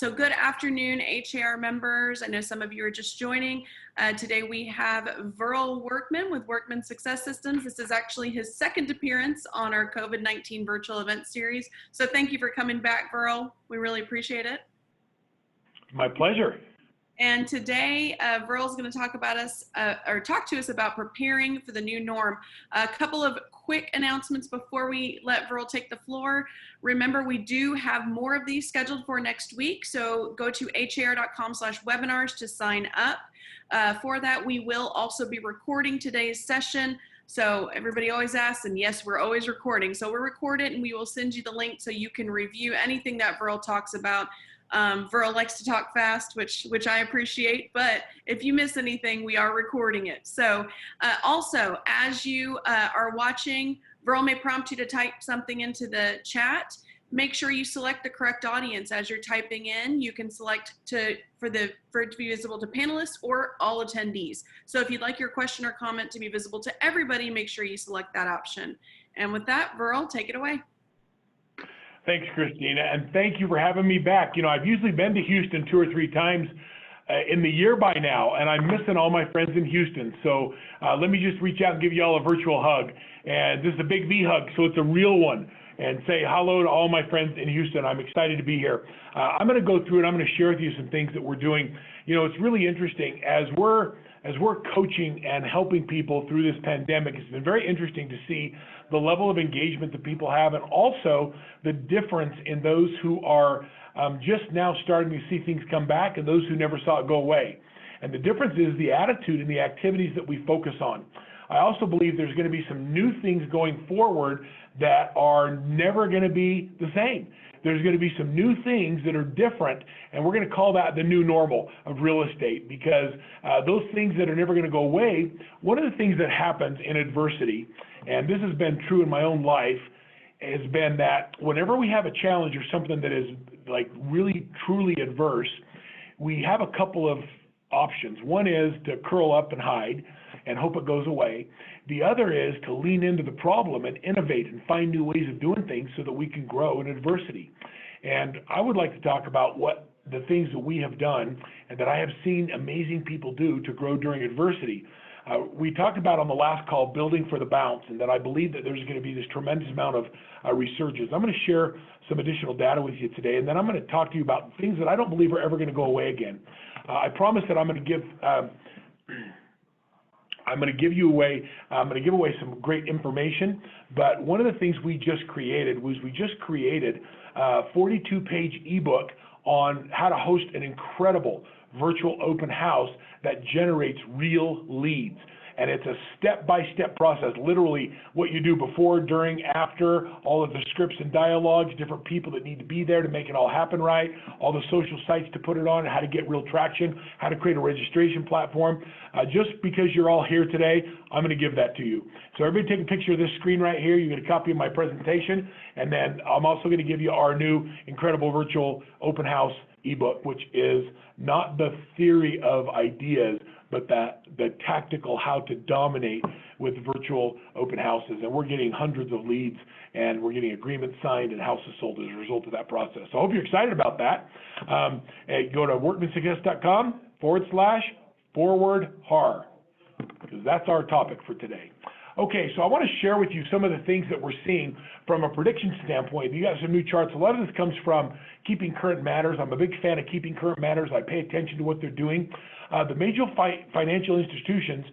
So good afternoon, HAR members. I know some of you are just joining. Today we have Verl Workman with Workman Success Systems. This is actually his second appearance on our COVID-19 virtual event series. So thank you for coming back, Verl. We really appreciate it. My pleasure. And today, Verl's going to talk to us about preparing for the new norm. A couple of quick announcements before we let Verl take the floor. Remember, we do have more of these scheduled for next week, so go to har.com/webinars to sign up. For that, we will also be recording today's session. So everybody always asks, and yes, we're always recording. So we'll record it and we will send you the link so you can review anything that Verl talks about. Verl likes to talk fast, which I appreciate, but if you miss anything, we are recording it. So also, as you are watching, Verl may prompt you to type something into the chat. Make sure you select the correct audience as you're typing in. You can select for it to be visible to panelists or all attendees. So if you'd like your question or comment to be visible to everybody, make sure you select that option. And with that, Verl, take it away. Thanks, Christina, and thank you for having me back. You know, I've usually been to Houston 2 or 3 times in the year by now, and I'm missing all my friends in Houston. So let me just reach out and give you all a virtual hug. And this is a big V hug, so it's a real one. And say hello to all my friends in Houston. I'm excited to be here. I'm going to go through and I'm going to share with you some things that we're doing. You know, it's really interesting as we're coaching and helping people through this pandemic. It's been very interesting to see the level of engagement that people have, and also the difference in those who are just now starting to see things come back and those who never saw it go away. And the difference is the attitude and the activities that we focus on. I also believe there's going to be some new things going forward that are never going to be the same. There's going to be some new things that are different, and we're going to call that the new normal of real estate, because those things that are never going to go away, one of the things that happens in adversity, and this has been true in my own life, has been that whenever we have a challenge or something that is like really truly adverse, we have a couple of options. One is to curl up and hide and hope it goes away. The other is to lean into the problem and innovate and find new ways of doing things so that we can grow in adversity. And I would like to talk about what the things that we have done and that I have seen amazing people do to grow during adversity. We talked about on the last call building for the bounce, and that I believe that there's going to be this tremendous amount of resurgence. I'm going to share some additional data with you today, and then I'm going to talk to you about things that I don't believe are ever going to go away again. I promise that I'm going to give away some great information, but one of the things we just created was a 42-page ebook on how to host an incredible virtual open house that generates real leads. And it's a step-by-step process, literally what you do before, during, after, all of the scripts and dialogues, different people that need to be there to make it all happen right, all the social sites to put it on, how to get real traction, how to create a registration platform. Just because you're all here today, I'm going to give that to you. So everybody take a picture of this screen right here. You get a copy of my presentation, and then I'm also going to give you our new incredible virtual open house ebook, which is not the theory of ideas, but the tactical how to dominate with virtual open houses. And we're getting hundreds of leads, and we're getting agreements signed and houses sold as a result of that process. So I hope you're excited about that. Go to workmansuccess.com/forward-har, because that's our topic for today. Okay, so I want to share with you some of the things that we're seeing from a prediction standpoint. You got some new charts. A lot of this comes from Keeping Current Matters. I'm a big fan of Keeping Current Matters. I pay attention to what they're doing. The major financial institutions,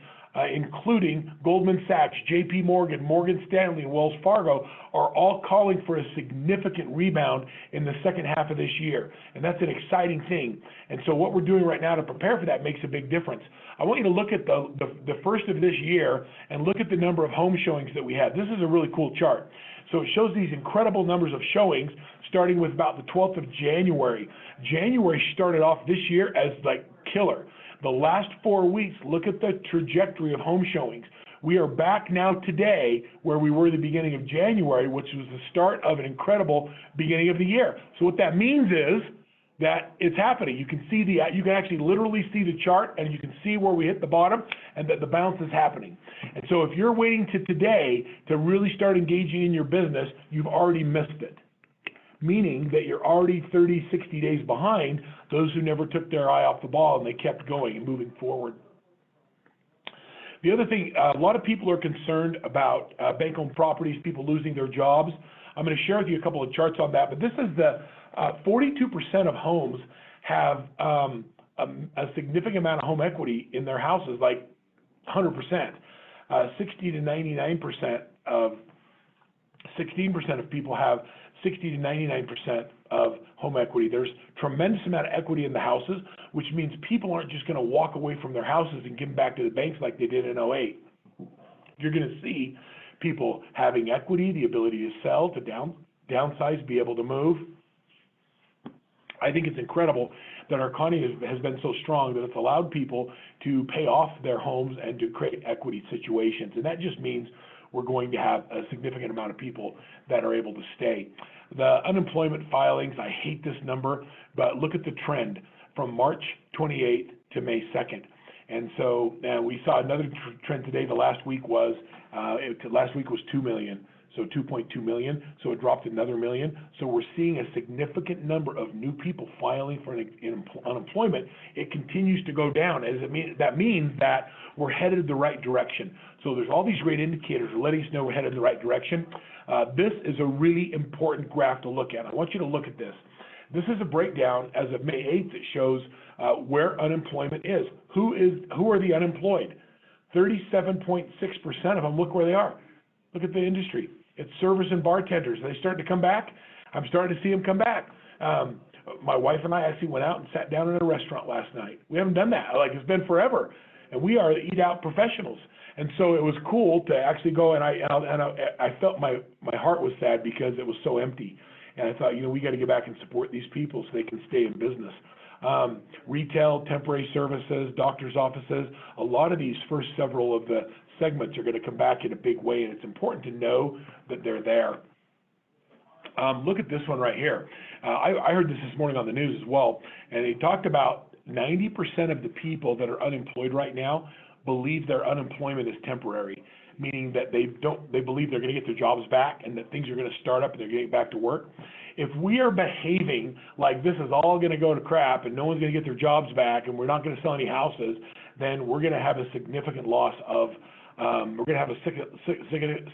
including Goldman Sachs, JP Morgan, Morgan Stanley, and Wells Fargo, are all calling for a significant rebound in the second half of this year. And that's an exciting thing. And so what we're doing right now to prepare for that makes a big difference. I want you to look at the first of this year and look at the number of home showings that we had. This is a really cool chart. So it shows these incredible numbers of showings starting with about the 12th of January. January started off this year as like killer. The last 4 weeks, look at the trajectory of home showings. We are back now today where we were at the beginning of January, which was the start of an incredible beginning of the year. So what that means is that it's happening. You can see you can actually literally see the chart, and you can see where we hit the bottom and that the bounce is happening. And so if you're waiting to today to really start engaging in your business, you've already missed it. meaning that you're already 30, 60 days behind those who never took their eye off the ball and they kept going and moving forward. The other thing, a lot of people are concerned about bank-owned properties, people losing their jobs. I'm going to share with you a couple of charts on that, but this is the 42% of homes have a significant amount of home equity in their houses, like 100%. 60 to 99% of 16% of people have 60 to 99% of home equity. There's tremendous amount of equity in the houses, which means people aren't just going to walk away from their houses and give them back to the banks like they did in '08. You're going to see people having equity, the ability to sell, to downsize, be able to move. I think it's incredible that our economy has been so strong that it's allowed people to pay off their homes and to create equity situations. And that just means we're going to have a significant amount of people that are able to stay. The unemployment filings, I hate this number, but look at the trend from March 28th to May 2nd. And so we saw another trend today. The last week was 2 million. So 2.2 million, so it dropped another million. So we're seeing a significant number of new people filing for unemployment. It continues to go down. That means that we're headed the right direction. So there's all these great indicators letting us know we're headed the right direction. This is a really important graph to look at. I want you to look at this. This is a breakdown as of May 8th that shows where unemployment is. Who are the unemployed? 37.6% of them, look where they are. Look at the industry. It's servers and bartenders. Are they starting to come back? I'm starting to see them come back. My wife and I actually went out and sat down in a restaurant last night. We haven't done that. Like, it's been forever. And we are eat out professionals. And so it was cool to actually go, and I felt my heart was sad because it was so empty. And I thought, we got to get back and support these people so they can stay in business. Retail, temporary services, doctor's offices, a lot of these first several of the segments are going to come back in a big way, and it's important to know that they're there. Look at this one right here. I heard this morning on the news as well, and they talked about 90% of the people that are unemployed right now believe their unemployment is temporary, meaning that they believe they're going to get their jobs back and that things are going to start up and they're going to get back to work. If we are behaving like this is all going to go to crap and no one's going to get their jobs back and we're not going to sell any houses, then we're going to have a significant loss of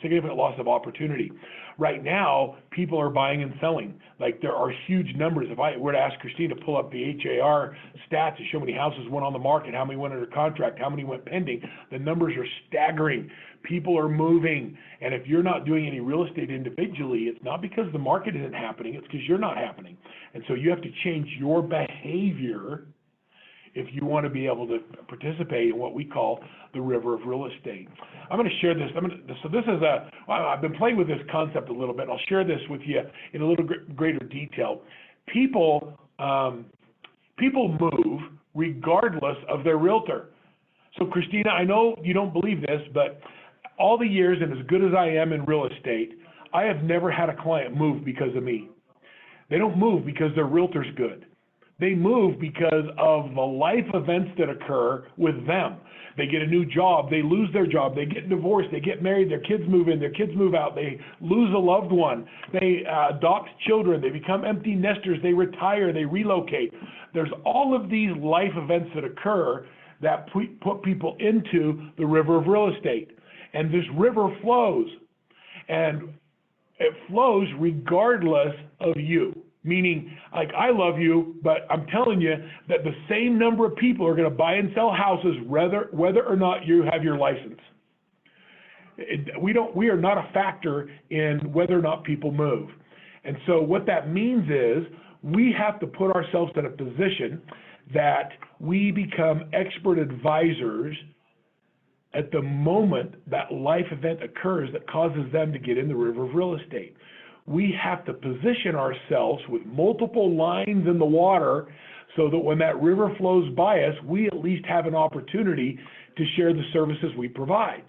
significant loss of opportunity. Right now, people are buying and selling. Like, there are huge numbers. If I were to ask Christine to pull up the HAR stats to show how many houses went on the market, how many went under contract, how many went pending, the numbers are staggering. People are moving. And if you're not doing any real estate individually, it's not because the market isn't happening, it's because you're not happening. And so you have to change your behavior if you want to be able to participate in what we call the river of real estate. I'm going to share this. I've been playing with this concept a little bit. I'll share this with you in a little greater detail. People move regardless of their realtor. So Christina, I know you don't believe this, but all the years, and as good as I am in real estate, I have never had a client move because of me. They don't move because their realtor's good. They move because of the life events that occur with them. They get a new job, they lose their job, they get divorced, they get married, their kids move in, their kids move out, they lose a loved one, they adopt children, they become empty nesters, they retire, they relocate. There's all of these life events that occur that put people into the river of real estate. And this river flows, and it flows regardless of you. Meaning, like, I love you, but I'm telling you that the same number of people are going to buy and sell houses whether or not you have your license. We are not a factor in whether or not people move. And so what that means is we have to put ourselves in a position that we become expert advisors at the moment that life event occurs that causes them to get in the river of real estate. We have to position ourselves with multiple lines in the water so that when that river flows by us, we at least have an opportunity to share the services we provide.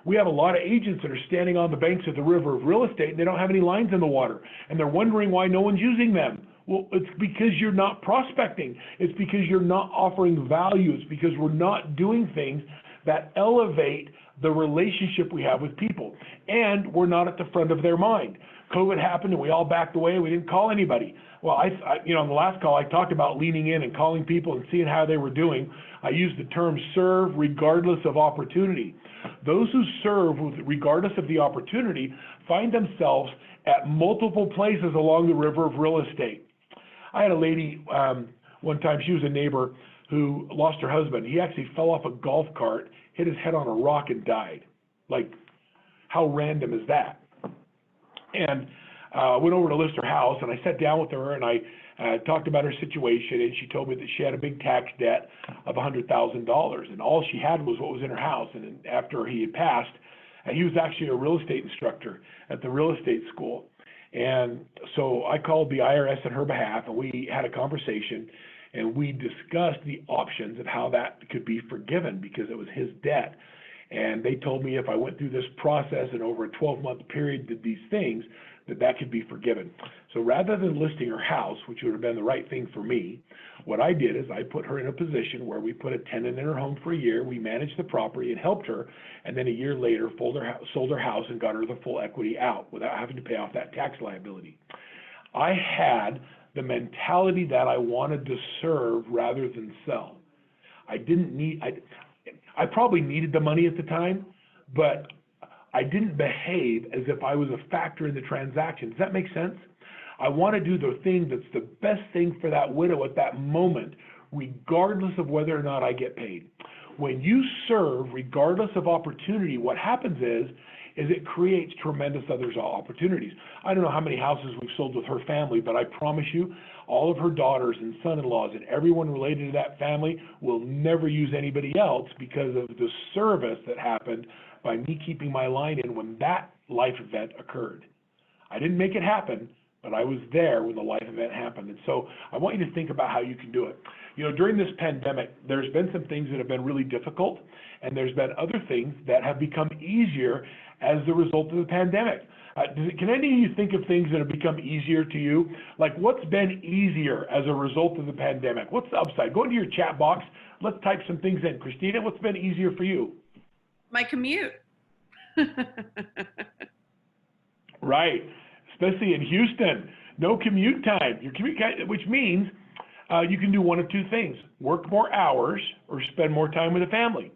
We have a lot of agents that are standing on the banks of the river of real estate and they don't have any lines in the water, and they're wondering why no one's using them. Well, it's because you're not prospecting. It's because you're not offering value. It's because we're not doing things that elevate the relationship we have with people, and we're not at the front of their mind. COVID happened and we all backed away. We didn't call anybody. Well, on the last call, I talked about leaning in and calling people and seeing how they were doing. I used the term serve regardless of opportunity. Those who serve regardless of the opportunity find themselves at multiple places along the river of real estate. I had a lady one time, she was a neighbor who lost her husband. He actually fell off a golf cart, hit his head on a rock and died. Like, how random is that? And went over to list her house, and I sat down with her, and I talked about her situation, and she told me that she had a big tax debt of $100,000, and all she had was what was in her house. And after he had passed, he was actually a real estate instructor at the real estate school. And so I called the IRS on her behalf, and we had a conversation, and we discussed the options of how that could be forgiven because it was his debt. And they told me if I went through this process and over a 12-month period did these things, that could be forgiven. So rather than listing her house, which would have been the right thing for me, what I did is I put her in a position where we put a tenant in her home for a year, we managed the property and helped her, and then a year later sold her house and got her the full equity out without having to pay off that tax liability. I had the mentality that I wanted to serve rather than sell. I probably needed the money at the time, but I didn't behave as if I was a factor in the transaction. Does that make sense? I want to do the thing that's the best thing for that widow at that moment, regardless of whether or not I get paid. When you serve, regardless of opportunity, what happens is it creates tremendous other opportunities. I don't know how many houses we've sold with her family, but I promise you, all of her daughters and son-in-laws and everyone related to that family will never use anybody else because of the service that happened by me keeping my line in when that life event occurred. I didn't make it happen, but I was there when the life event happened. And so I want you to think about how you can do it. You know, during this pandemic, there's been some things that have been really difficult, and there's been other things that have become easier as the result of the pandemic. Can any of you think of things that have become easier to you? Like, what's been easier as a result of the pandemic? What's the upside? Go into your chat box. Let's type some things in. Christina, what's been easier for you? My commute. Right, especially in Houston. No commute time. Your commute, which means you can do one of two things: work more hours or spend more time with the family.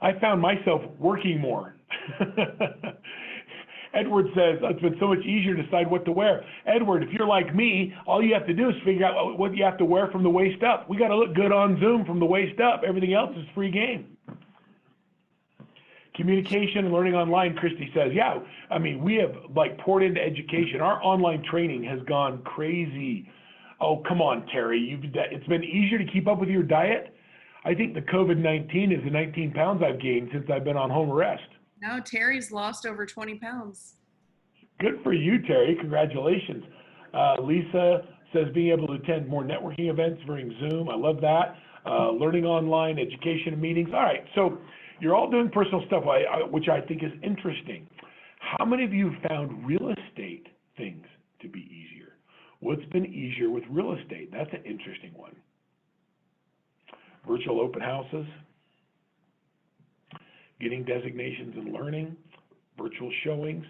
I found myself working more. Edward says, it's been so much easier to decide what to wear. Edward, if you're like me, all you have to do is figure out what you have to wear from the waist up. We got to look good on Zoom from the waist up. Everything else is free game. Communication and learning online, Christy says, yeah, I mean, we have poured into education. Our online training has gone crazy. Oh, come on, Terry. It's been easier to keep up with your diet. I think the COVID-19 is the 19 pounds I've gained since I've been on home arrest. No, Terry's lost over 20 pounds. Good for you, Terry. Congratulations. Lisa says being able to attend more networking events during Zoom. I love that. Learning online, education and meetings. All right, so you're all doing personal stuff, which I think is interesting. How many of you found real estate things to be easier? What's been easier with real estate? That's an interesting one. Virtual open houses, getting designations in learning, virtual showings.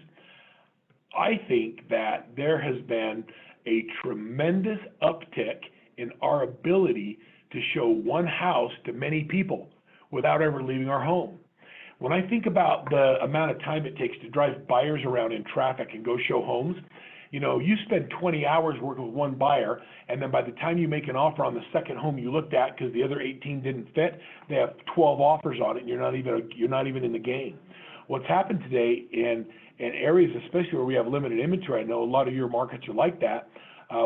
I think that there has been a tremendous uptick in our ability to show one house to many people without ever leaving our home. When I think about the amount of time it takes to drive buyers around in traffic and go show homes, you know, you spend 20 hours working with one buyer, and then by the time you make an offer on the second home you looked at because the other 18 didn't fit, they have 12 offers on it, and you're not even in the game. What's happened today in areas, especially where we have limited inventory, I know a lot of your markets are like that,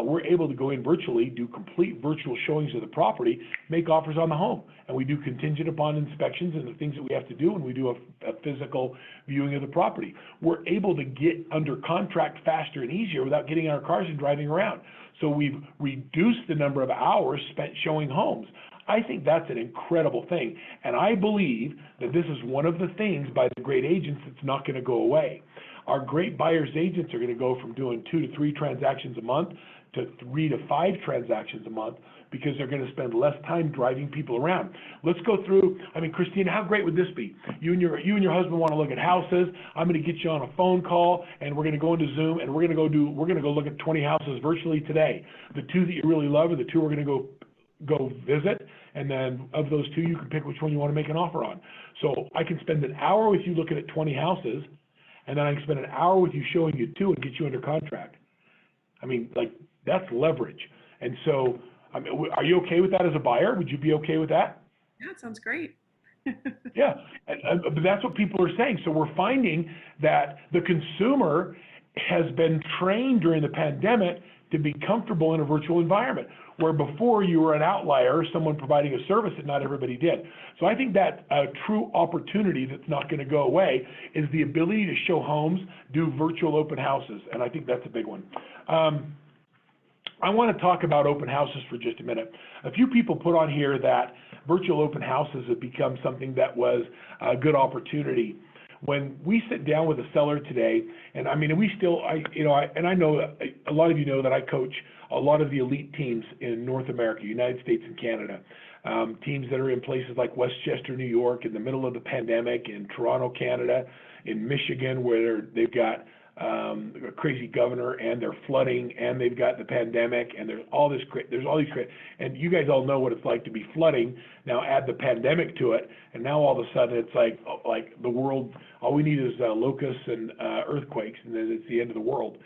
we're able to go in virtually, do complete virtual showings of the property, make offers on the home. And we do contingent upon inspections and the things that we have to do when we do a physical viewing of the property. We're able to get under contract faster and easier without getting in our cars and driving around. So we've reduced the number of hours spent showing homes. I think that's an incredible thing. And I believe that this is one of the things by the great agents that's not going to go away. Our great buyers agents are going to go from doing 2 to 3 transactions a month to 3 to 5 transactions a month because they're going to spend less time driving people around. Let's go through. I mean, Christina, how great would this be? You and your husband want to look at houses. I'm going to get you on a phone call, and we're going to go into Zoom, and we're going to go look at 20 houses virtually today. The 2 that you really love are the 2 we're going to go visit, and then of those 2, you can pick which one you want to make an offer on. So I can spend an hour with you looking at 20 houses, and then I can spend an hour with you showing you 2 and get you under contract. I mean, like, that's leverage. And so, I mean, are you okay with that as a buyer? Would you be okay with that? Yeah, it sounds great. Yeah, but that's what people are saying. So we're finding that the consumer has been trained during the pandemic to be comfortable in a virtual environment, where before you were an outlier, someone providing a service that not everybody did. So I think that a true opportunity that's not going to go away is the ability to show homes, do virtual open houses, and I think that's a big one. I want to talk about open houses for just a minute. A few people put on here that virtual open houses have become something that was a good opportunity. When we sit down with a seller today, and I mean, we still, I know a lot of you know that I coach a lot of the elite teams in North America, United States and Canada, teams that are in places like Westchester, New York, in the middle of the pandemic, in Toronto, Canada, in Michigan, where they've got a crazy governor and they're flooding and they've got the pandemic and there's all these, and you guys all know what it's like to be flooding. Now add the pandemic to it, and now all of a sudden it's like the world, all we need is locusts and earthquakes, and then it's the end of the world.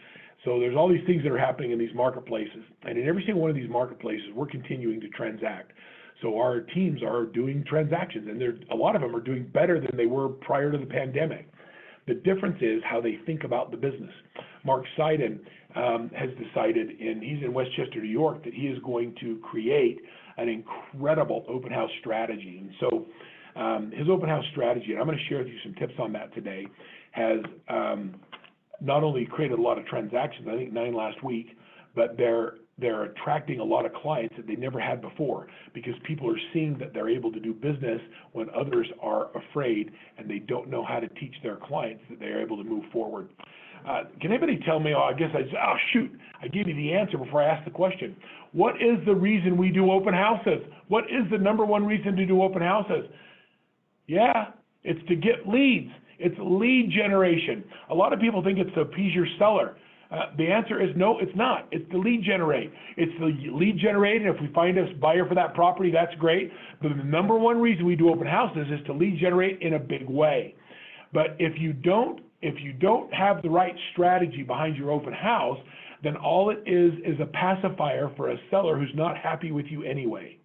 So there's all these things that are happening in these marketplaces, and in every single one of these marketplaces, we're continuing to transact. So our teams are doing transactions, and a lot of them are doing better than they were prior to the pandemic. The difference is how they think about the business. Mark Seiden has decided, and he's in Westchester, New York, that he is going to create an incredible open house strategy. And so his open house strategy, and I'm going to share with you some tips on that today, has not only created a lot of transactions, I think 9 last week, but they're attracting a lot of clients that they never had before, because people are seeing that they're able to do business when others are afraid and they don't know how to teach their clients that they're able to move forward. Can anybody tell me, I gave you the answer before I asked the question. What is the reason we do open houses? What is the number one reason to do open houses? Yeah, it's to get leads. It's lead generation. A lot of people think it's to appease your seller. The answer is no, it's not. It's the lead generate. It's the lead generate, and if we find a buyer for that property, that's great. But the number one reason we do open houses is to lead generate in a big way. But if you don't have the right strategy behind your open house, then all it is a pacifier for a seller who's not happy with you anyway.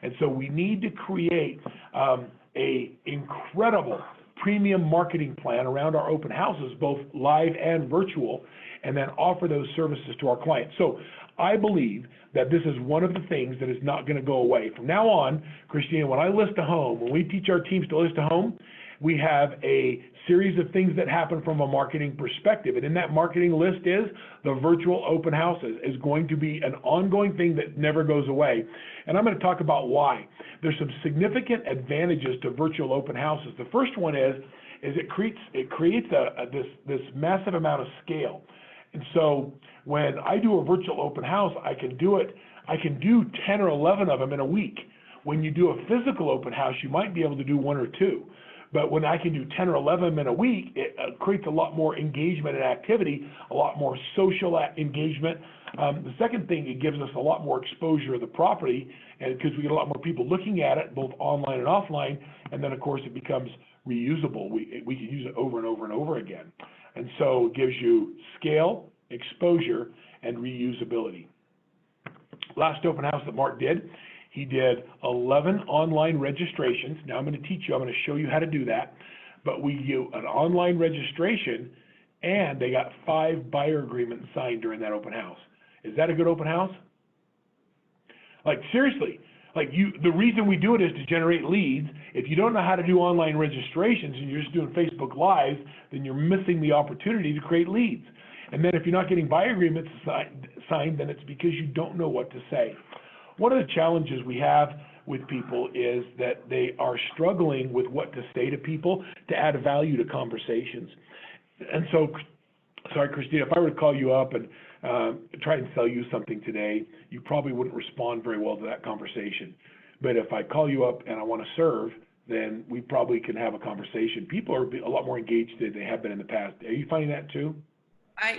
And so we need to create a incredible premium marketing plan around our open houses, both live and virtual, and then offer those services to our clients. So I believe that this is one of the things that is not going to go away. From now on, Christina, when I list a home, when we teach our teams to list a home, we have a series of things that happen from a marketing perspective. And in that marketing list is the virtual open houses is going to be an ongoing thing that never goes away. And I'm going to talk about why. There's some significant advantages to virtual open houses. The first one is it creates this massive amount of scale. And so when I do a virtual open house, I can do 10 or 11 of them in a week. When you do a physical open house, you might be able to do 1 or 2. But when I can do 10 or 11 in a week, it creates a lot more engagement and activity, a lot more social engagement. The second thing, it gives us a lot more exposure of the property, and because we get a lot more people looking at it, both online and offline, and then of course it becomes reusable. We can use it over and over and over again. And so it gives you scale, exposure, and reusability. Last open house that Mark did, he did 11 online registrations. Now I'm going to teach you, I'm going to show you how to do that. But we do an online registration, and they got 5 buyer agreements signed during that open house. Is that a good open house? Like, seriously, the reason we do it is to generate leads. If you don't know how to do online registrations and you're just doing Facebook Lives, then you're missing the opportunity to create leads. And then if you're not getting buyer agreements signed, then it's because you don't know what to say. One of the challenges we have with people is that they are struggling with what to say to people to add value to conversations. And so, sorry, Christina, if I were to call you up and try and sell you something today, you probably wouldn't respond very well to that conversation. But if I call you up and I want to serve, then we probably can have a conversation. People are a lot more engaged than they have been in the past. Are you finding that too?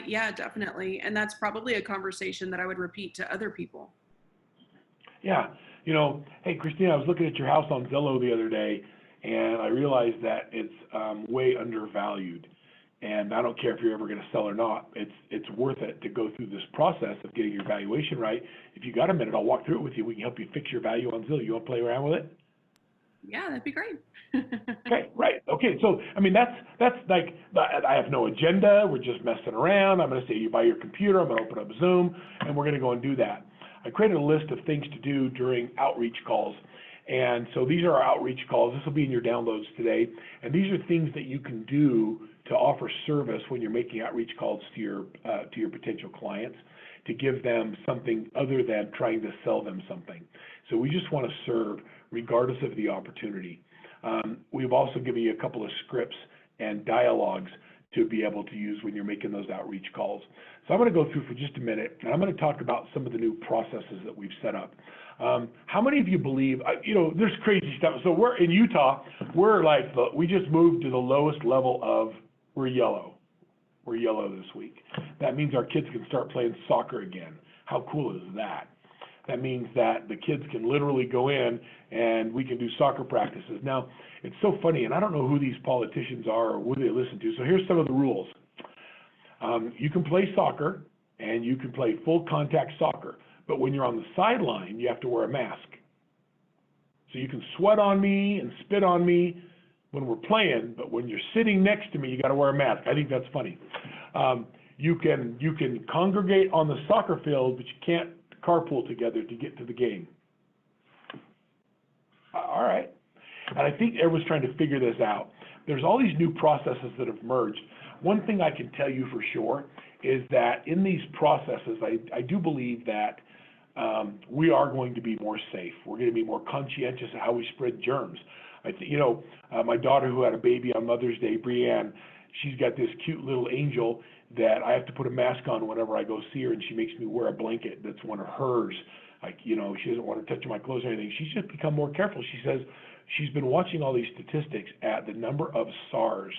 Yeah, definitely. And that's probably a conversation that I would repeat to other people. Yeah. Hey, Christina, I was looking at your house on Zillow the other day, and I realized that it's way undervalued. And I don't care if you're ever going to sell or not. It's worth it to go through this process of getting your valuation right. If you got a minute, I'll walk through it with you. We can help you fix your value on Zillow. You want to play around with it? Yeah, that'd be great. Okay, right. Okay, so I mean that's like I have no agenda. We're just messing around. I'm going to say you buy your computer. I'm going to open up Zoom, and we're going to go and do that. I created a list of things to do during outreach calls, and so these are our outreach calls. This will be in your downloads today, and these are things that you can do to offer service when you're making outreach calls to your potential clients, to give them something other than trying to sell them something. So we just want to serve regardless of the opportunity. We've also given you a couple of scripts and dialogues to be able to use when you're making those outreach calls. So I'm going to go through for just a minute, and I'm going to talk about some of the new processes that we've set up. How many of you believe, there's crazy stuff. So we're in Utah, we just moved to the lowest level of, we're yellow. We're yellow this week. That means our kids can start playing soccer again. How cool is that? That means that the kids can literally go in and we can do soccer practices. Now, it's so funny, and I don't know who these politicians are or who they listen to. So here's some of the rules. You can play soccer and you can play full contact soccer, but when you're on the sideline, you have to wear a mask. So you can sweat on me and spit on me when we're playing, but when you're sitting next to me, you got to wear a mask. I think that's funny. You can congregate on the soccer field, but you can't carpool together to get to the game. All right. And I think everyone's trying to figure this out. There's all these new processes that have merged. One thing I can tell you for sure is that in these processes, I do believe that we are going to be more safe. We're going to be more conscientious of how we spread germs. My daughter who had a baby on Mother's Day, Brianne, she's got this cute little angel that I have to put a mask on whenever I go see her, and she makes me wear a blanket that's one of hers. She doesn't want to touch my clothes or anything. She's just become more careful. She says she's been watching all these statistics at the number of SARS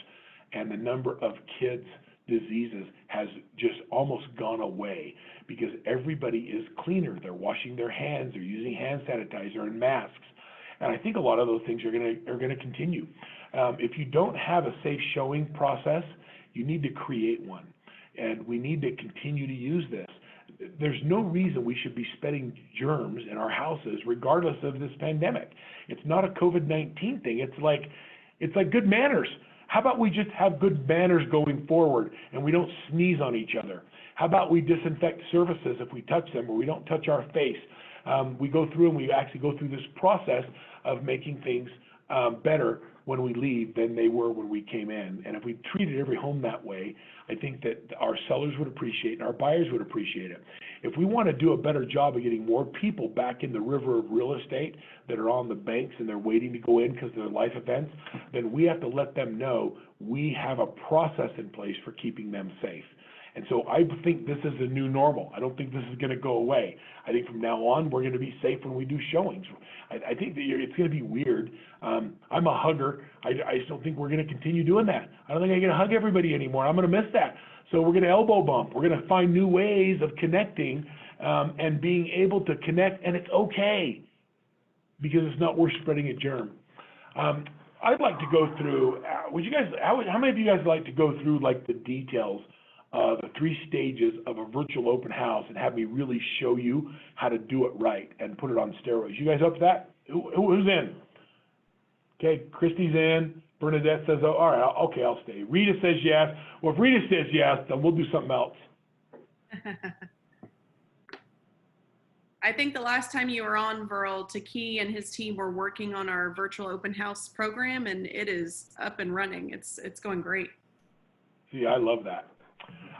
and the number of kids' diseases has just almost gone away because everybody is cleaner. They're washing their hands. They're using hand sanitizer and masks. And I think a lot of those things are going to continue. If you don't have a safe showing process, you need to create one. And we need to continue to use this. There's no reason we should be spreading germs in our houses regardless of this pandemic. It's not a COVID-19 thing. It's like good manners. How about we just have good manners going forward and we don't sneeze on each other? How about we disinfect surfaces if we touch them, or we don't touch our face? We go through and we actually go through this process of making things better when we leave than they were when we came in. And if we treated every home that way, I think that our sellers would appreciate it and our buyers would appreciate it. If we want to do a better job of getting more people back in the river of real estate that are on the banks and they're waiting to go in because of their life events, then we have to let them know we have a process in place for keeping them safe. And so I think this is a new normal. I don't think this is going to go away. I think from now on, we're going to be safe when we do showings. I think that it's going to be weird. I'm a hugger. I just don't think we're going to continue doing that. I don't think I'm going to hug everybody anymore. I'm going to miss that. So we're going to elbow bump. We're going to find new ways of connecting and being able to connect, and it's okay because it's not worth spreading a germ. I'd like to go through, how many of you guys would like to go through like the details the 3 stages of a virtual open house and have me really show you how to do it right and put it on steroids? You guys up for that? Who's in? Okay, Christy's in. Bernadette says, oh, all right, okay, I'll stay. Rita says yes. Well, if Rita says yes, then we'll do something else. I think the last time you were on, Verl, Taki and his team were working on our virtual open house program, and it is up and running. It's going great. See, I love that.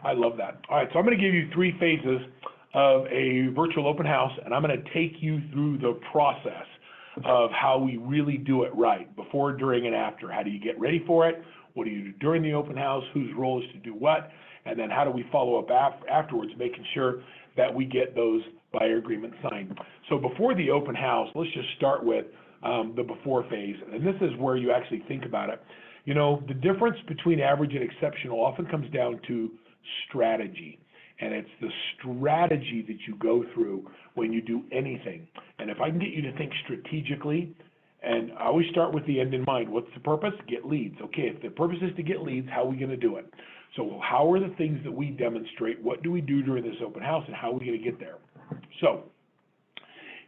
I love that. All right, so I'm going to give you 3 phases of a virtual open house, and I'm going to take you through the process of how we really do it right, before, during, and after. How do you get ready for it? What do you do during the open house? Whose role is to do what? and then how do we follow up afterwards, making sure that we get those buyer agreements signed. So before the open house, let's just start with the before phase, and this is where you actually think about it. You know, the difference between average and exceptional often comes down to strategy, and it's the strategy that you go through when you do anything. And if I can get you to think strategically, and I always start with the end in mind. What's the purpose? Get leads. Okay, if the purpose is to get leads, how are we going to do it? So how are the things that we demonstrate? What do we do during this open house, and how are we going to get there? So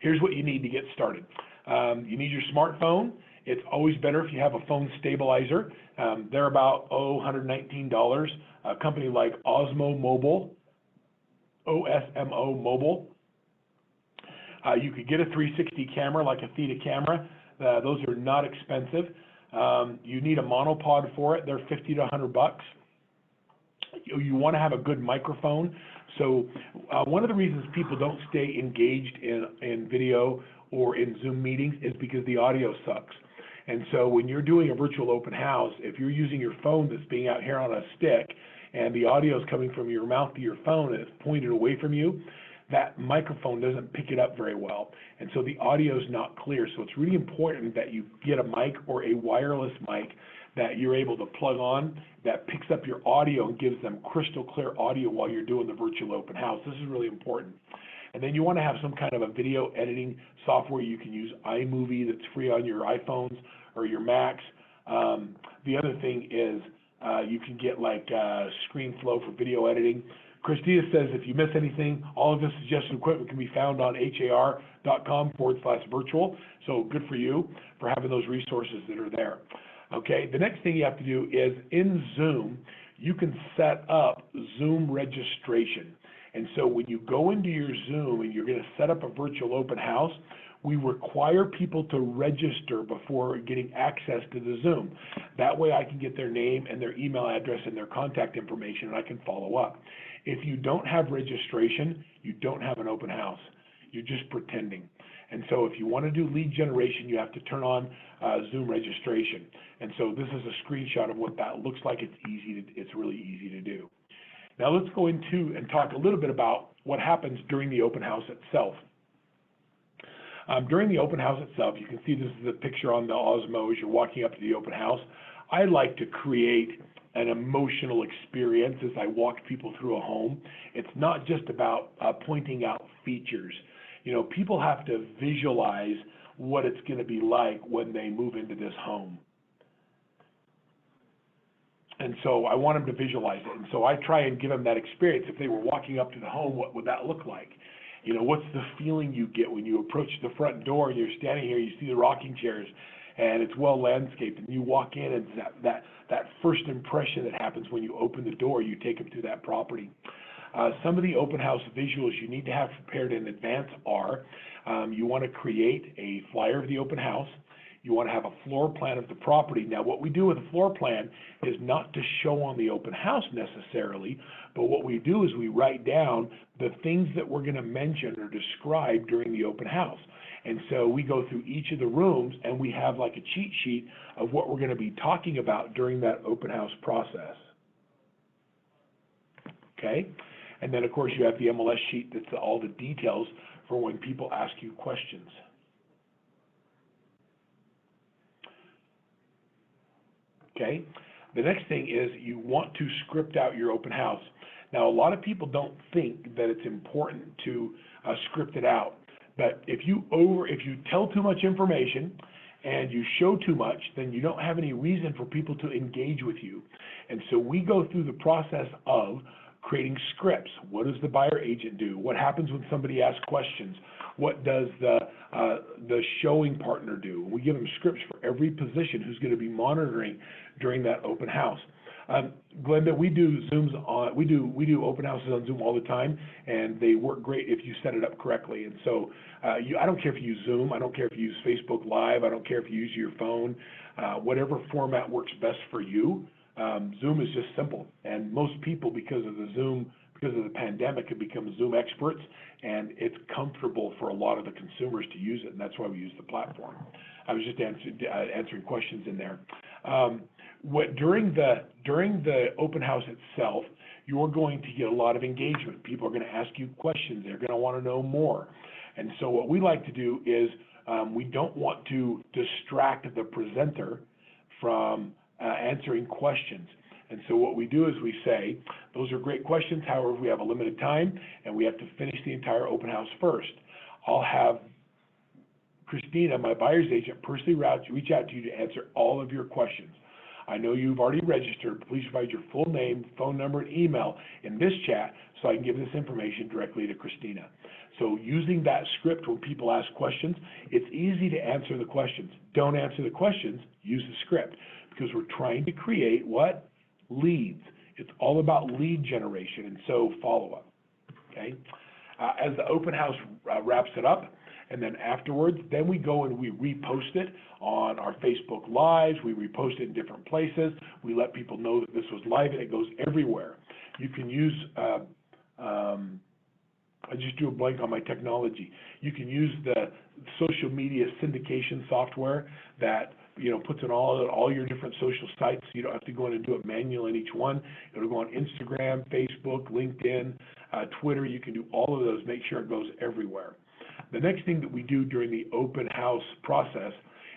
here's what you need to get started. You need your smartphone. It's always better if you have a phone stabilizer. They're about, $119. A company like Osmo Mobile, OSMO Mobile. You could get a 360 camera like a Theta camera. Those are not expensive. You need a monopod for it. They're $50 to $100. You want to have a good microphone. So one of the reasons people don't stay engaged in video or in Zoom meetings is because the audio sucks. And so when you're doing a virtual open house, if you're using your phone that's being out here on a stick and the audio is coming from your mouth to your phone and it's pointed away from you, that microphone doesn't pick it up very well. And so the audio is not clear. So it's really important that you get a mic or a wireless mic that you're able to plug on that picks up your audio and gives them crystal clear audio while you're doing the virtual open house. This is really important. And then you want to have some kind of a video editing software. You can use iMovie that's free on your iPhones or your Macs. The other thing is you can get like ScreenFlow for video editing. Christina says if you miss anything, all of this suggested equipment can be found on har.com/virtual. So good for you for having those resources that are there. Okay, the next thing you have to do is in Zoom, you can set up Zoom registration. And so when you go into your Zoom and you're going to set up a virtual open house, we require people to register before getting access to the Zoom. That way I can get their name and their email address and their contact information, and I can follow up. If you don't have registration, you don't have an open house. You're just pretending. And so if you want to do lead generation, you have to turn on Zoom registration. And so this is a screenshot of what that looks like. It's really easy to do. Now let's go into and talk a little bit about what happens during the open house itself. During the open house itself, you can see this is a picture on the Osmo as you're walking up to the open house. I like to create an emotional experience as I walk people through a home. It's not just about pointing out features. You know, people have to visualize what it's going to be like when they move into this home. And so I want them to visualize it. And so I try and give them that experience. If they were walking up to the home, what would that look like? You know, what's the feeling you get when you approach the front door and you're standing here, you see the rocking chairs, and it's well landscaped, and you walk in, and that first impression that happens when you open the door, you take them to that property. Some of the open house visuals you need to have prepared in advance are, you want to create a flyer of the open house. You want to have a floor plan of the property. Now, what we do with a floor plan is not to show on the open house necessarily, but what we do is we write down the things that we're going to mention or describe during the open house. And so we go through each of the rooms and we have like a cheat sheet of what we're going to be talking about during that open house process. Okay? And then, of course, you have the MLS sheet that's all the details for when people ask you questions. Okay? The next thing is you want to script out your open house. Now, a lot of people don't think that it's important to script it out. But if you tell too much information and you show too much, then you don't have any reason for people to engage with you. And so we go through the process of creating scripts. What does the buyer agent do? What happens when somebody asks questions? What does the showing partner do? We give them scripts for every position who's going to be monitoring during that open house. Glenda, we do open houses on Zoom all the time, and they work great if you set it up correctly. And so I don't care if you use Zoom, I don't care if you use Facebook Live, I don't care if you use your phone, whatever format works best for you. Zoom is just simple, and most people, because of the pandemic, have become Zoom experts, and it's comfortable for a lot of the consumers to use it, and that's why we use the platform. I was just answering questions in there. During the open house itself, you're going to get a lot of engagement. People are going to ask you questions. They're going to want to know more. And so what we like to do is we don't want to distract the presenter from answering questions. And so what we do is we say, those are great questions, however, we have a limited time and we have to finish the entire open house first. I'll have Christina, my buyer's agent, personally reach out to you to answer all of your questions. I know you've already registered. Please provide your full name, phone number, and email in this chat so I can give this information directly to Christina. So using that script when people ask questions, it's easy to answer the questions. Don't answer the questions, use the script, because we're trying to create what? Leads. It's all about lead generation, and so follow-up, okay? As the open house wraps it up, and then afterwards, then we go and we repost it on our Facebook Lives. We repost it in different places. We let people know that this was live, and it goes everywhere. You can use, I just drew a blank on my technology. You can use the social media syndication software that puts in all your different social sites. You don't have to go in and do it manually on each one. It'll go on Instagram, Facebook, LinkedIn, Twitter. You can do all of those. Make sure it goes everywhere. The next thing that we do during the open house process,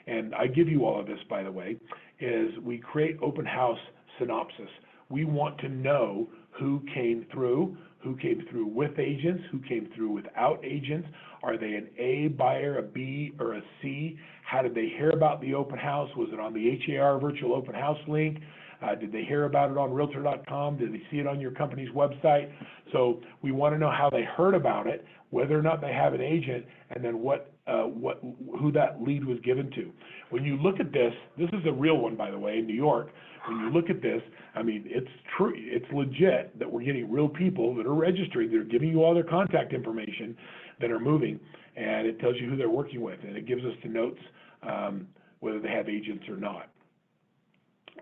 and I give you all of this, by the way, is we create open house synopsis. We want to know who came through with agents, who came through without agents. Are they an A buyer, a B, or a C? How did they hear about the open house? Was it on the HAR virtual open house link? Did they hear about it on Realtor.com? Did they see it on your company's website? So we want to know how they heard about it, whether or not they have an agent, and then who that lead was given to. When you look at this is a real one, by the way, in New York. When you look at this, I mean, it's true, it's legit that we're getting real people that are registering, that are giving you all their contact information, that are moving, and it tells you who they're working with, and it gives us the notes whether they have agents or not.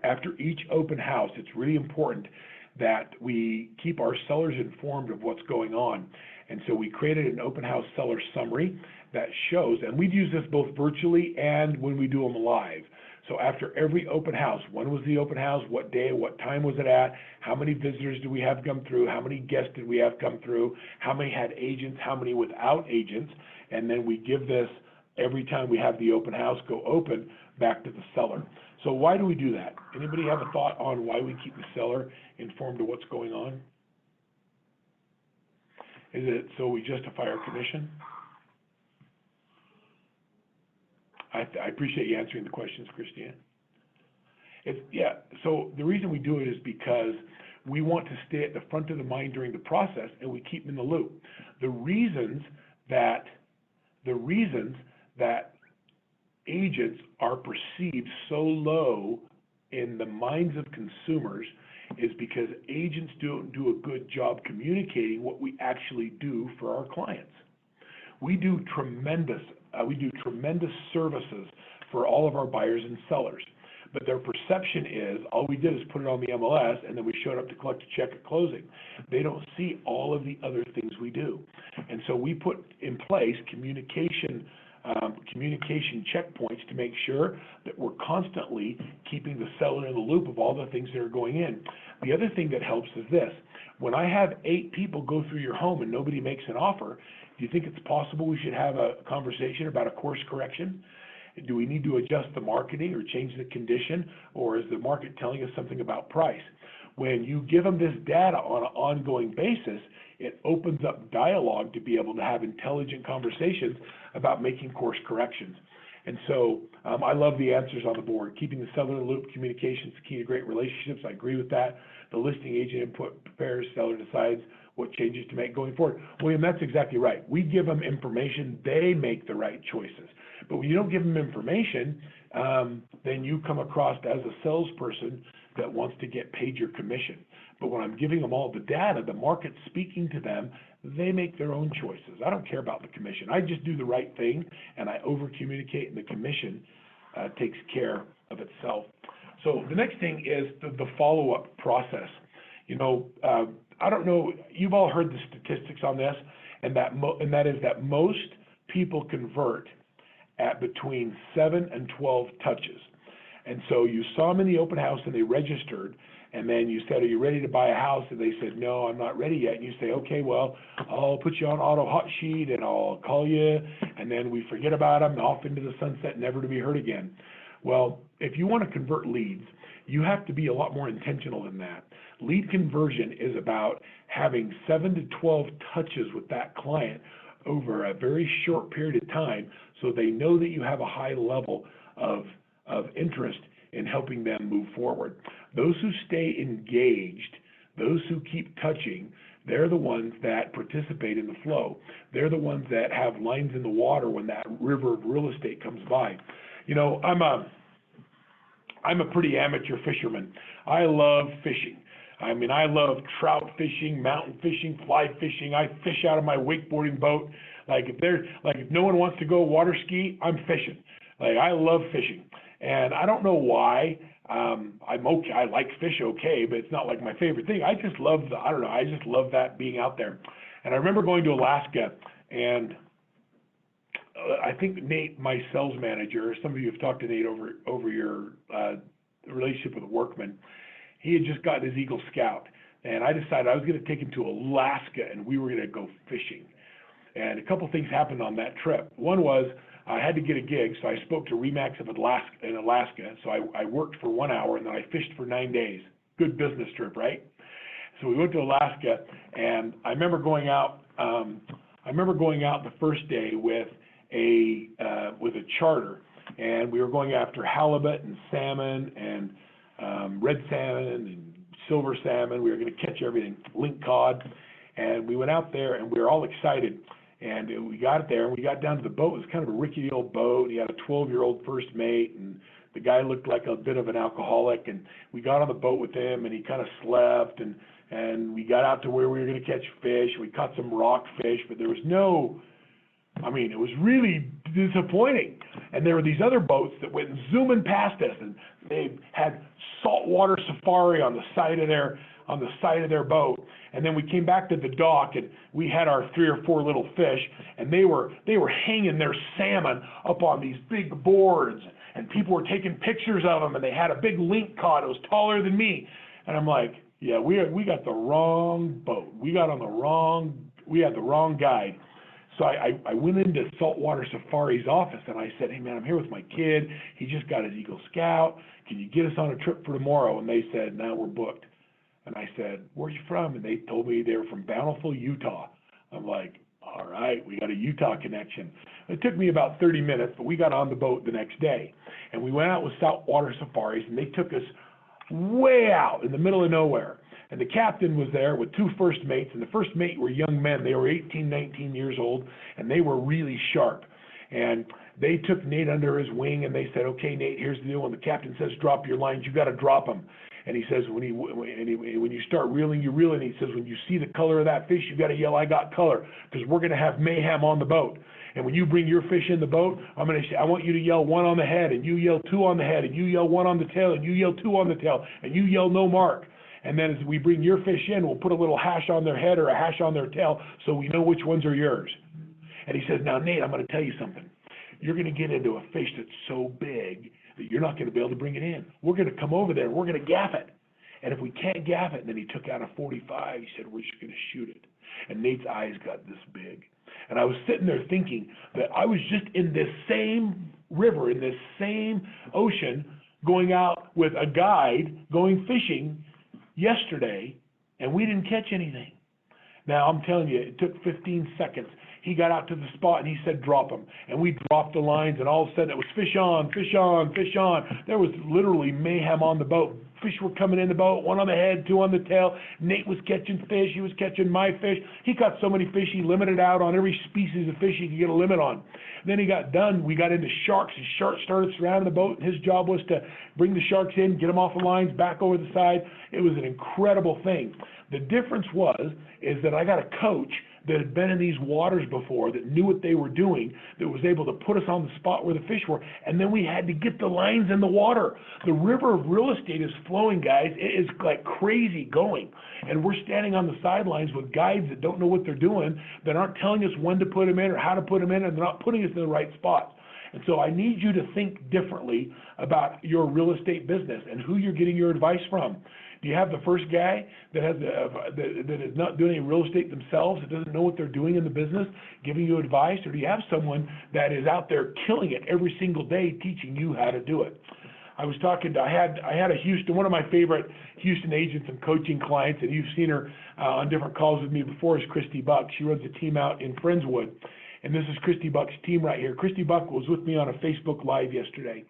After each open house, it's really important that we keep our sellers informed of what's going on. And so we created an open house seller summary that shows, and we'd use this both virtually and when we do them live. So after every open house, when was the open house, what day, what time was it at, how many visitors do we have come through, how many guests did we have come through, how many had agents, how many without agents, and then we give this every time we have the open house go open back to the seller. So why do we do that? Anybody have a thought on why we keep the seller informed of what's going on? Is it so we justify our commission? I appreciate you answering the questions, Christina. So the reason we do it is because we want to stay at the front of the mind during the process, and we keep them in the loop. The reasons that agents are perceived so low in the minds of consumers is because agents don't do a good job communicating what we actually do for our clients. We do tremendous services for all of our buyers and sellers, but their perception is all we did is put it on the MLS and then we showed up to collect a check at closing. They don't see all of the other things we do. And so we put in place communication checkpoints to make sure that we're constantly keeping the seller in the loop of all the things that are going in. The other thing that helps is this. When I have 8 people go through your home and nobody makes an offer, do you think it's possible we should have a conversation about a course correction? Do we need to adjust the marketing or change the condition, or is the market telling us something about price? When you give them this data on an ongoing basis, it opens up dialogue to be able to have intelligent conversations about making course corrections. And so I love the answers on the board. Keeping the seller in the loop, communication is the key to great relationships. I agree with that. The listing agent input prepares, seller decides what changes to make going forward. William, that's exactly right. We give them information, they make the right choices. But when you don't give them information, then you come across as a salesperson that wants to get paid your commission. But when I'm giving them all the data, the market's speaking to them, they make their own choices. I don't care about the commission. I just do the right thing, and I over-communicate, and the commission takes care of itself. So the next thing is the follow-up process. I don't know, you've all heard the statistics on this, and that is that most people convert at between 7 and 12 touches. And so you saw them in the open house and they registered, And then you said, are you ready to buy a house? And they said, no, I'm not ready yet. And you say, okay, well, I'll put you on auto hot sheet and I'll call you. And then we forget about them, off into the sunset, never to be heard again. Well, if you want to convert leads, you have to be a lot more intentional than that. Lead conversion is about having 7 to 12 touches with that client over a very short period of time, so they know that you have a high level of interest in helping them move forward. Those who stay engaged, those who keep touching, they're the ones that participate in the flow. They're the ones that have lines in the water when that river of real estate comes by. You know, I'm a pretty amateur fisherman. I love fishing. I mean, I love trout fishing, mountain fishing, fly fishing. I fish out of my wakeboarding boat. If no one wants to go water ski, I'm fishing. I love fishing. And I don't know why. I'm okay. I like fish okay, but it's not like my favorite thing. I just love I just love that being out there. And I remember going to Alaska, and I think Nate, my sales manager, some of you have talked to Nate over your relationship with Workman. He had just gotten his Eagle Scout, and I decided I was going to take him to Alaska, and we were going to go fishing. And a couple things happened on that trip. One was I had to get a gig, so I spoke to Remax of Alaska. So I worked for 1 hour, and then I fished for 9 days. Good business trip, right? So we went to Alaska, and I remember going out. The first day with a charter, and we were going after halibut and salmon and red salmon and silver salmon. We were going to catch everything, link cod, and we went out there, and we were all excited. And we got there, and we got down to the boat. It was kind of a rickety old boat. He had a 12-year-old first mate, and the guy looked like a bit of an alcoholic. And we got on the boat with him, and he kind of slept. And we got out to where we were going to catch fish. We caught some rock fish, but there was no. I mean, it was really disappointing. And there were these other boats that went zooming past us, and they had saltwater safari on the side of their boat. And then we came back to the dock, and we had our 3 or 4 little fish, and they were hanging their salmon up on these big boards, and people were taking pictures of them, and they had a big link cod. It was taller than me. And I'm like, yeah, we got the wrong boat. We had the wrong guide. So I went into Saltwater Safari's office, and I said, hey, man, I'm here with my kid. He just got his Eagle Scout. Can you get us on a trip for tomorrow? And they said, no, we're booked. And I said, where are you from? And they told me they were from Bountiful, Utah. I'm like, all right, we got a Utah connection. It took me about 30 minutes, but we got on the boat the next day. And we went out with Saltwater Safaris, and they took us way out in the middle of nowhere. And the captain was there with 2 first mates, and the first mate were young men. They were 18, 19 years old, and they were really sharp. And they took Nate under his wing, and they said, okay, Nate, here's the deal. When the captain says drop your lines, you got to drop them. And he says, when you start reeling, you reel. And he says, when you see the color of that fish, you got to yell, I got color, because we're going to have mayhem on the boat. And when you bring your fish in the boat, I want you to yell 1 on the head, and you yell 2 on the head, and you yell 1 on the tail, and you yell 2 on the tail, and you yell no mark. And then as we bring your fish in, we'll put a little hash on their head or a hash on their tail so we know which ones are yours. And he says, now, Nate, I'm going to tell you something. You're going to get into a fish that's so big that you're not going to be able to bring it in. We're going to come over there, and we're going to gaff it. And if we can't gaff it, and then he took out a 45, he said, we're just going to shoot it. And Nate's eyes got this big. And I was sitting there thinking that I was just in this same river, in this same ocean, going out with a guide, going fishing yesterday, and we didn't catch anything. Now, I'm telling you, it took 15 seconds. He got out to the spot, and he said, drop them. And we dropped the lines, and all of a sudden it was fish on, fish on, fish on. There was literally mayhem on the boat. Fish were coming in the boat, 1 on the head, 2 on the tail. Nate was catching fish. He was catching my fish. He caught so many fish, he limited out on every species of fish he could get a limit on. Then he got done. We got into sharks, and sharks started surrounding the boat, and his job was to bring the sharks in, get them off the lines, back over the side. It was an incredible thing. The difference is that I got a coach that had been in these waters before, that knew what they were doing, that was able to put us on the spot where the fish were, and then we had to get the lines in the water. The river of real estate is flowing, guys. It is like crazy going, and we're standing on the sidelines with guides that don't know what they're doing, that aren't telling us when to put them in or how to put them in, and they're not putting us in the right spots. And so I need you to think differently about your real estate business and who you're getting your advice from. Do you have the first guy that has that is not doing any real estate themselves, that doesn't know what they're doing in the business, giving you advice? Or do you have someone that is out there killing it every single day, teaching you how to do it? I was talking to, I had a Houston, one of my favorite Houston agents and coaching clients, and you've seen her on different calls with me before, is Christy Buck. She runs a team out in Friendswood. And this is Christy Buck's team right here. Christy Buck was with me on a Facebook Live yesterday.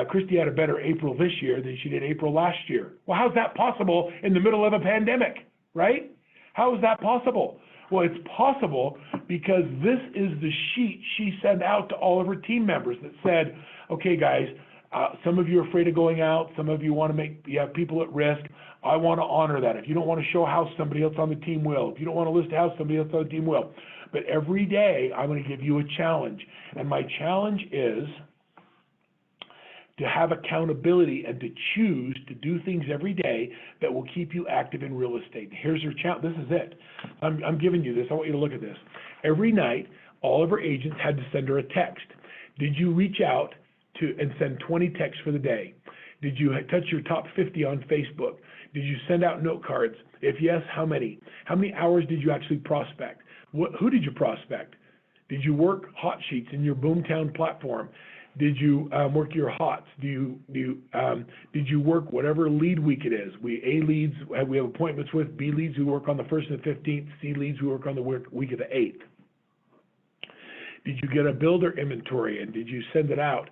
Christy had a better April this year than she did April last year. Well, how's that possible in the middle of a pandemic, right? How is that possible? Well, it's possible because this is the sheet she sent out to all of her team members that said, okay, guys, some of you are afraid of going out. Some of you want to you have people at risk. I want to honor that. If you don't want to show a house, somebody else on the team will. If you don't want to list a house, somebody else on the team will. But every day, I'm going to give you a challenge. And my challenge is to have accountability and to choose to do things every day that will keep you active in real estate. Here's your challenge. This is it. I'm giving you this. I want you to look at this. Every night, all of her agents had to send her a text. Did you reach out and send 20 texts for the day? Did you touch your top 50 on Facebook? Did you send out note cards? If yes, how many? How many hours did you actually prospect? Who did you prospect? Did you work hot sheets in your Boomtown platform? Did you work your hots? Did you work whatever lead week it is? A leads we have appointments with, B leads we work on the 1st and the 15th, C leads we work on the week of the 8th. Did you get a builder inventory and did you send it out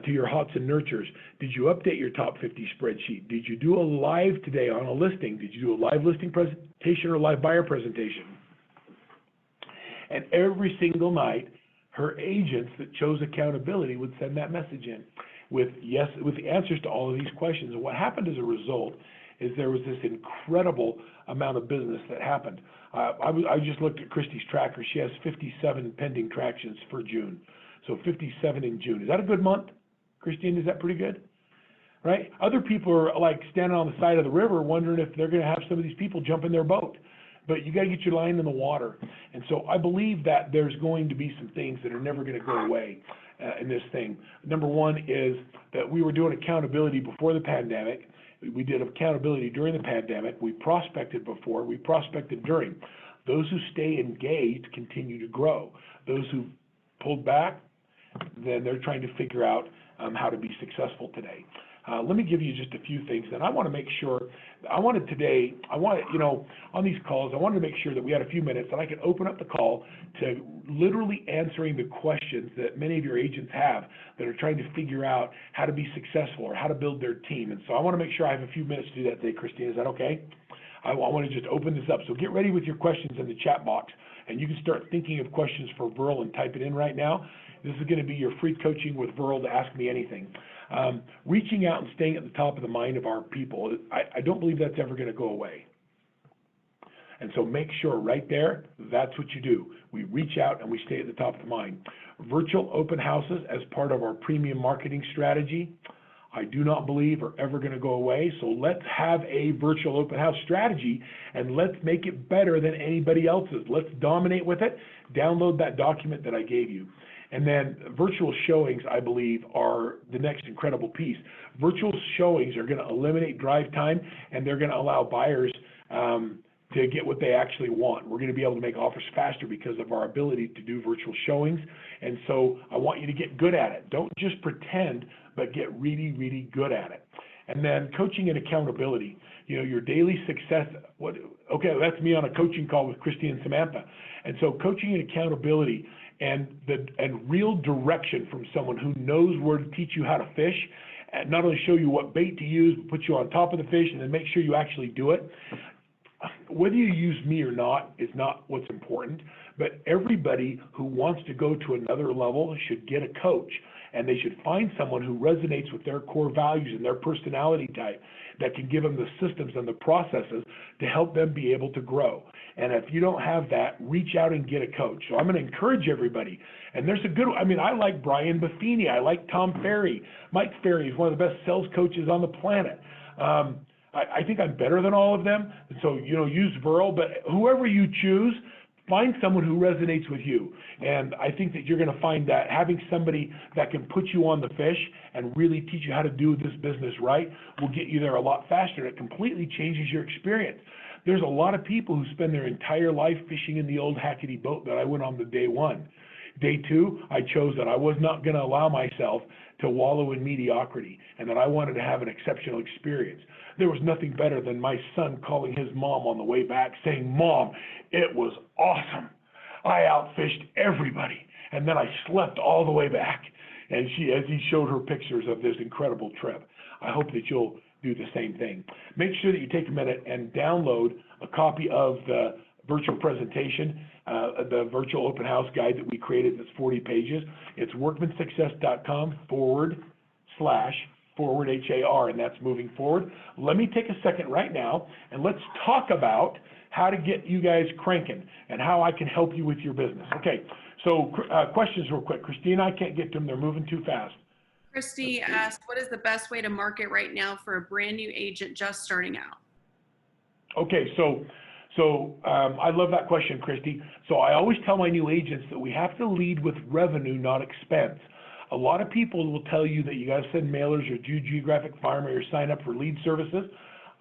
to your hots and nurtures? Did you update your top 50 spreadsheet? Did you do a live today on a listing? Did you do a live listing presentation or a live buyer presentation? And every single night, her agents that chose accountability would send that message in with the answers to all of these questions. And what happened as a result is there was this incredible amount of business that happened. I just looked at Christy's tracker. She has 57 pending tractions for June. So 57 in June. Is that a good month, Christine? Is that pretty good? Right? Other people are like standing on the side of the river wondering if they're going to have some of these people jump in their boat. But you got to get your line in the water. And so I believe that there's going to be some things that are never going to go away in this thing. Number one is that we were doing accountability before the pandemic. We did accountability during the pandemic. We prospected before. We prospected during. Those who stay engaged continue to grow. Those who pulled back, then they're trying to figure out how to be successful today. Let me give you just a few things. And I want to make sure, on these calls, I wanted to make sure that we had a few minutes and I could open up the call to literally answering the questions that many of your agents have that are trying to figure out how to be successful or how to build their team. And so I want to make sure I have a few minutes to do that today, Christine. Is that okay? I want to just open this up. So get ready with your questions in the chat box. And you can start thinking of questions for Verl and type it in right now. This is going to be your free coaching with Verl to ask me anything. Reaching out and staying at the top of the mind of our people, I don't believe that's ever going to go away. And so make sure right there, that's what you do. We reach out and we stay at the top of the mind. Virtual open houses as part of our premium marketing strategy, I do not believe are ever going to go away. So let's have a virtual open house strategy and let's make it better than anybody else's. Let's dominate with it. Download that document that I gave you. And then virtual showings, I believe, are the next incredible piece. Virtual showings are going to eliminate drive time, and they're going to allow buyers to get what they actually want. We're going to be able to make offers faster because of our ability to do virtual showings. And so I want you to get good at it. Don't just pretend, but get really, really good at it. And then coaching and accountability. Your daily success. Okay, that's me on a coaching call with Christy and Samantha. And so coaching and accountability and real direction from someone who knows where to teach you how to fish, and not only show you what bait to use, but put you on top of the fish and then make sure you actually do it. Whether you use me or not is not what's important, but everybody who wants to go to another level should get a coach, and they should find someone who resonates with their core values and their personality type that can give them the systems and the processes to help them be able to grow. And if you don't have that, reach out and get a coach. So I'm going to encourage everybody. And there's I like Brian Buffini. I like Tom Ferry. Mike Ferry is one of the best sales coaches on the planet. I think I'm better than all of them. And so, use Verl, but whoever you choose, find someone who resonates with you. And I think that you're going to find that having somebody that can put you on the fish and really teach you how to do this business right will get you there a lot faster. It completely changes your experience. There's a lot of people who spend their entire life fishing in the old hackety boat that I went on the day one. Day two, I chose that I was not going to allow myself to wallow in mediocrity and that I wanted to have an exceptional experience. There was nothing better than my son calling his mom on the way back saying, "Mom, it was awesome. I outfished everybody." And then I slept all the way back. And as he showed her pictures of this incredible trip. I hope that you'll do the same thing. Make sure that you take a minute and download a copy of the virtual presentation, the virtual open house guide that we created that's 40 pages. It's workmansuccess.com/forward HAR, and that's moving forward. Let me take a second right now, and let's talk about how to get you guys cranking and how I can help you with your business. Okay, so questions real quick. Christina, I can't get to them. They're moving too fast. Christy asked, what is the best way to market right now for a brand new agent just starting out? Okay, so I love that question, Christy. So I always tell my new agents that we have to lead with revenue, not expense. A lot of people will tell you that you got to send mailers or do geographic farming or sign up for lead services.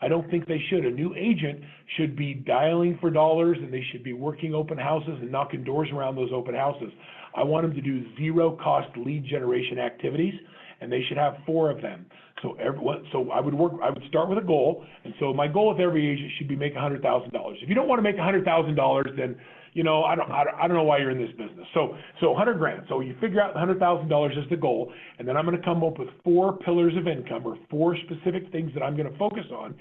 I don't think they should. A new agent should be dialing for dollars, and they should be working open houses and knocking doors around those open houses. I want them to do zero-cost lead generation activities, and they should have 4 of them. So I would start with a goal, and so my goal with every agent should be make $100,000. If you don't want to make $100,000, then I don't know why you're in this business. So 100 grand. So you figure out $100,000 is the goal, and then I'm going to come up with 4 pillars of income or 4 specific things that I'm going to focus on.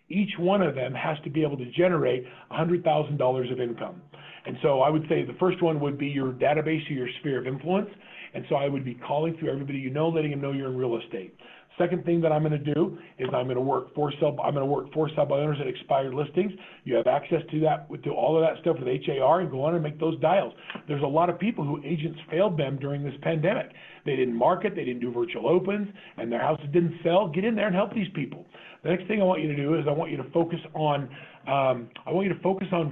Each one of them has to be able to generate $100,000 of income. And so I would say the first one would be your database or your sphere of influence. And so I would be calling through everybody you know, letting them know you're in real estate. Second thing that I'm going to do is I'm going to work 4 sub owners at expired listings. You have access to that, to all of that stuff with HAR, and go on and make those dials. There's a lot of people who agents failed them during this pandemic. They didn't market, they didn't do virtual opens, and their houses didn't sell. Get in there and help these people. The next thing I want you to do is I want you to focus on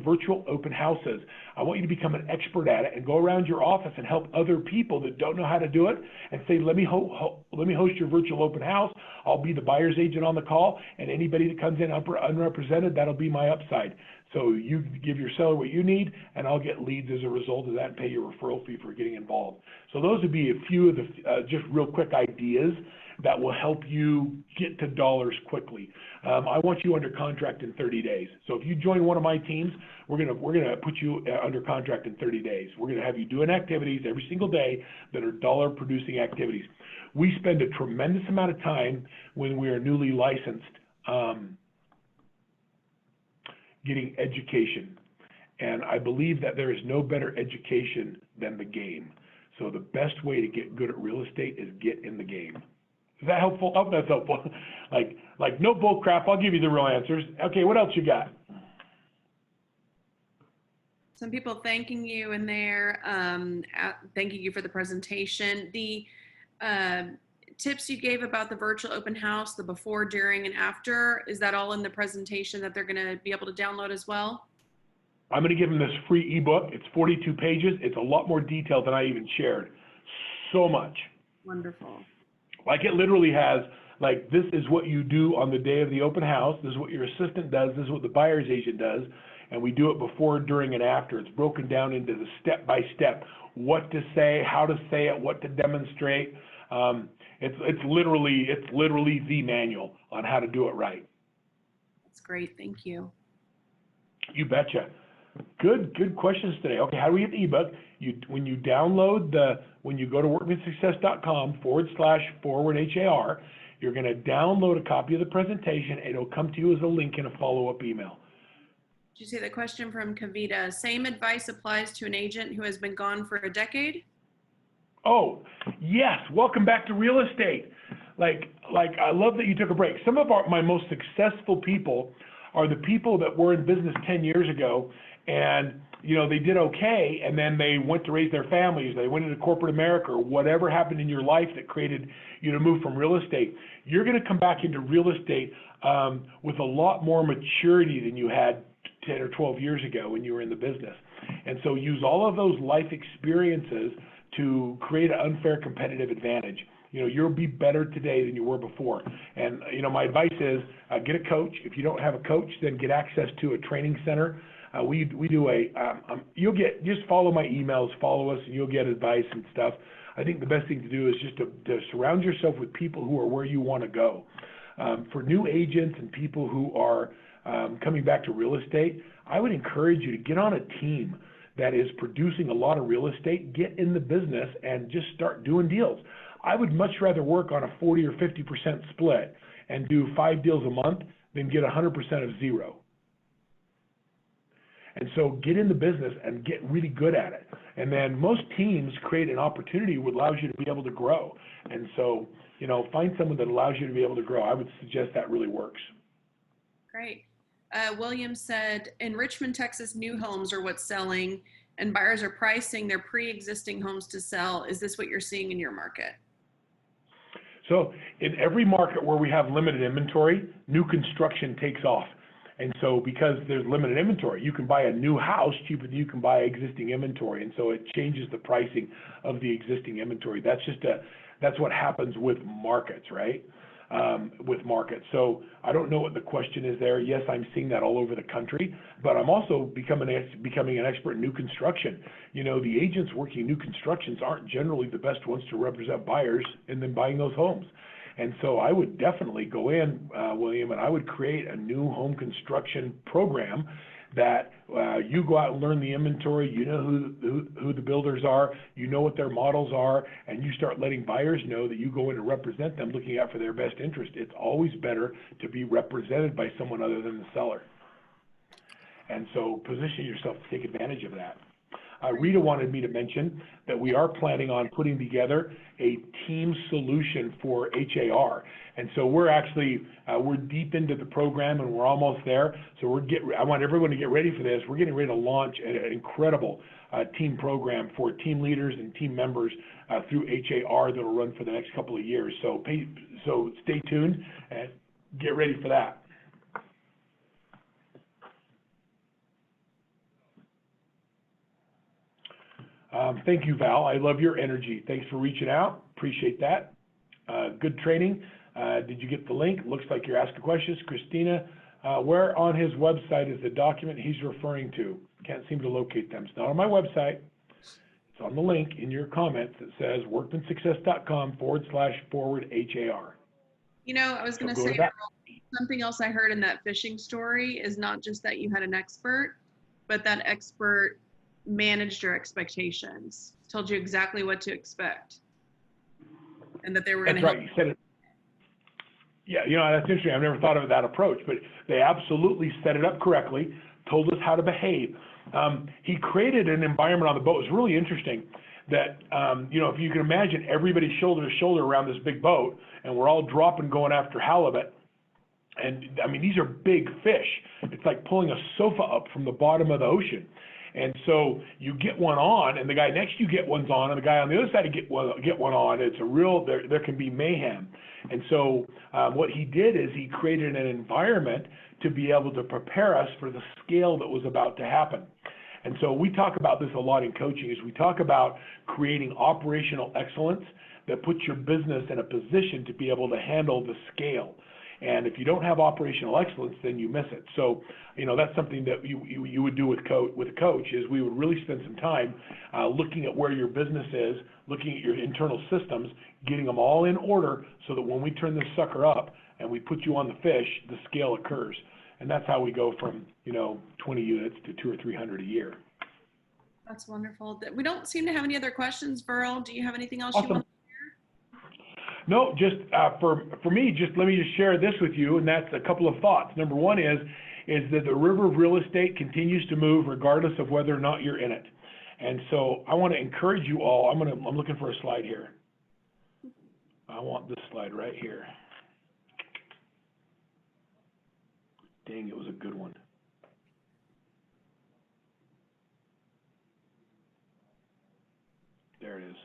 virtual open houses. I want you to become an expert at it and go around your office and help other people that don't know how to do it and say, let me host your virtual open house. I'll be the buyer's agent on the call, and anybody that comes in unrepresented, that'll be my upside. So you give your seller what you need, and I'll get leads as a result of that and pay your referral fee for getting involved. So those would be a few of the just real quick ideas that will help you get to dollars quickly. I want you under contract in 30 days. So if you join one of my teams, we're gonna put you under contract in 30 days. We're gonna have you doing activities every single day that are dollar producing activities. We spend a tremendous amount of time when we are newly licensed getting education. And I believe that there is no better education than the game. So the best way to get good at real estate is get in the game. Is that helpful? Oh, that's helpful. like no bull crap. I'll give you the real answers. Okay, what else you got? Some people thanking you in there, thanking you for the presentation. The tips you gave about the virtual open house, the before, during, and after, is that all in the presentation that they're going to be able to download as well? I'm going to give them this free ebook. It's 42 pages. It's a lot more detail than I even shared. So much. Wonderful. Like it literally has, like, this is what you do on the day of the open house. This is what your assistant does. This is what the buyer's agent does. And we do it before, during, and after. It's broken down into the step-by-step, what to say, how to say it, what to demonstrate. It's literally the manual on how to do it right. That's great. Thank you. You betcha. Good questions today. Okay, how do we get the ebook? When you go to workmansuccess.com/forward HAR, you're going to download a copy of the presentation. It'll come to you as a link in a follow-up email. Did you see the question from Kavita? Same advice applies to an agent who has been gone for a decade? Oh, yes. Welcome back to real estate. Like I love that you took a break. Some of my most successful people are the people that were in business 10 years ago, and they did okay, and then they went to raise their families. They went into corporate America, or whatever happened in your life that created you to move from real estate. You're going to come back into real estate with a lot more maturity than you had 10 or 12 years ago when you were in the business. And so use all of those life experiences to create an unfair competitive advantage. You'll be better today than you were before. And, my advice is get a coach. If you don't have a coach, then get access to a training center. We do just follow my emails, follow us, and you'll get advice and stuff. I think the best thing to do is just to surround yourself with people who are where you want to go. For new agents and people who are coming back to real estate, I would encourage you to get on a team that is producing a lot of real estate, get in the business, and just start doing deals. I would much rather work on a 40 or 50% split and do 5 deals a month than get 100% of zero. And so get in the business and get really good at it. And then most teams create an opportunity that allows you to be able to grow. And so, find someone that allows you to be able to grow. I would suggest that really works. Great. William said, in Richmond, Texas, new homes are what's selling and buyers are pricing their pre-existing homes to sell. Is this what you're seeing in your market? So in every market where we have limited inventory, new construction takes off. And so because there's limited inventory, you can buy a new house cheaper than you can buy existing inventory. And so it changes the pricing of the existing inventory. That's what happens with markets, right? With markets. So I don't know what the question is there. Yes, I'm seeing that all over the country, but I'm also becoming an expert in new construction. The agents working new constructions aren't generally the best ones to represent buyers and then buying those homes. And so I would definitely go in, William, and I would create a new home construction program that you go out and learn the inventory, you know who the builders are, you know what their models are, and you start letting buyers know that you go in and represent them looking out for their best interest. It's always better to be represented by someone other than the seller. And so position yourself to take advantage of that. Rita wanted me to mention that we are planning on putting together a team solution for HAR. And so we're deep into the program and we're almost there. So I want everyone to get ready for this. We're getting ready to launch an incredible team program for team leaders and team members through HAR that'll run for the next couple of years. So stay tuned and get ready for that. Thank you, Val. I love your energy. Thanks for reaching out. Appreciate that. Good training. Did you get the link? Looks like you're asking questions. Christina, where on his website is the document he's referring to? Can't seem to locate them. It's not on my website. It's on the link in your comments that says workmansuccess.com//HAR. I was going to say something else I heard in that fishing story is not just that you had an expert, but that expert managed your expectations, told you exactly what to expect, and that they were going to help. That's right. You said it. Yeah, that's interesting. I've never thought of that approach, but they absolutely set it up correctly, told us how to behave. He created an environment on the boat. It was really interesting that, if you can imagine everybody shoulder to shoulder around this big boat, and we're all dropping going after halibut. And I mean, these are big fish. It's like pulling a sofa up from the bottom of the ocean. And so you get one on, and the guy next to you get one's on, and the guy on the other side get one on. It's there can be mayhem. And so what he did is he created an environment to be able to prepare us for the scale that was about to happen. And so we talk about this a lot in coaching, is we talk about creating operational excellence that puts your business in a position to be able to handle the scale. And if you don't have operational excellence, then you miss it. So, that's something that you would do with a coach, is we would really spend some time looking at where your business is, looking at your internal systems, getting them all in order so that when we turn this sucker up and we put you on the fish, the scale occurs. And that's how we go from, 20 units to 200 or 300 a year. That's wonderful. We don't seem to have any other questions, Verl. Do you have anything else Awesome. you want? No, just for me, let me just share this with you, and that's a couple of thoughts. Number one is that the river of real estate continues to move regardless of whether or not you're in it. And so I want to encourage you all. I'm looking for a slide here. I want this slide right here. Dang, it was a good one. There it is.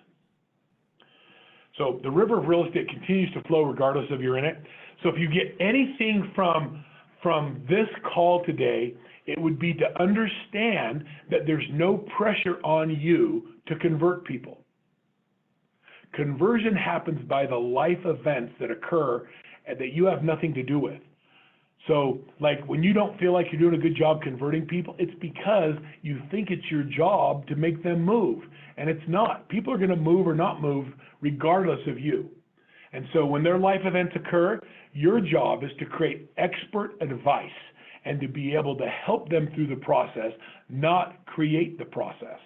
So the river of real estate continues to flow regardless of you're in it. So if you get anything from from this call today, it would be to understand that there's no pressure on you to convert people. Conversion happens by the life events that occur and that you have nothing to do with. So, like, when you don't feel like you're doing a good job converting people, it's because you think it's your job to make them move. And it's not. People are going to move or not move regardless of you. And so when their life events occur, your job is to create expert advice and to be able to help them through the process, not create the process.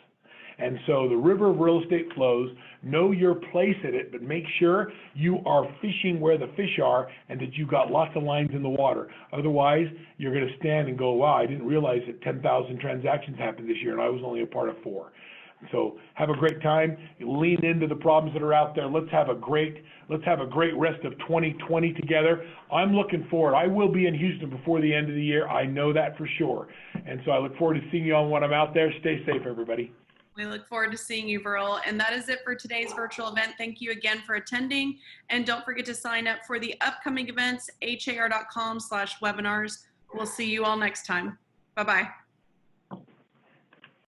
And so the river of real estate flows. Know your place in it, but make sure you are fishing where the fish are and that you've got lots of lines in the water. Otherwise, you're going to stand and go, wow, I didn't realize that 10,000 transactions happened this year and I was only a part of 4. So have a great time. Lean into the problems that are out there. Let's have a great rest of 2020 together. I'm looking forward. I will be in Houston before the end of the year. I know that for sure. And so I look forward to seeing you on when I'm out there. Stay safe, everybody. We look forward to seeing you, Verl. And that is it for today's virtual event. Thank you again for attending. And don't forget to sign up for the upcoming events, har.com/webinars. We'll see you all next time. Bye-bye.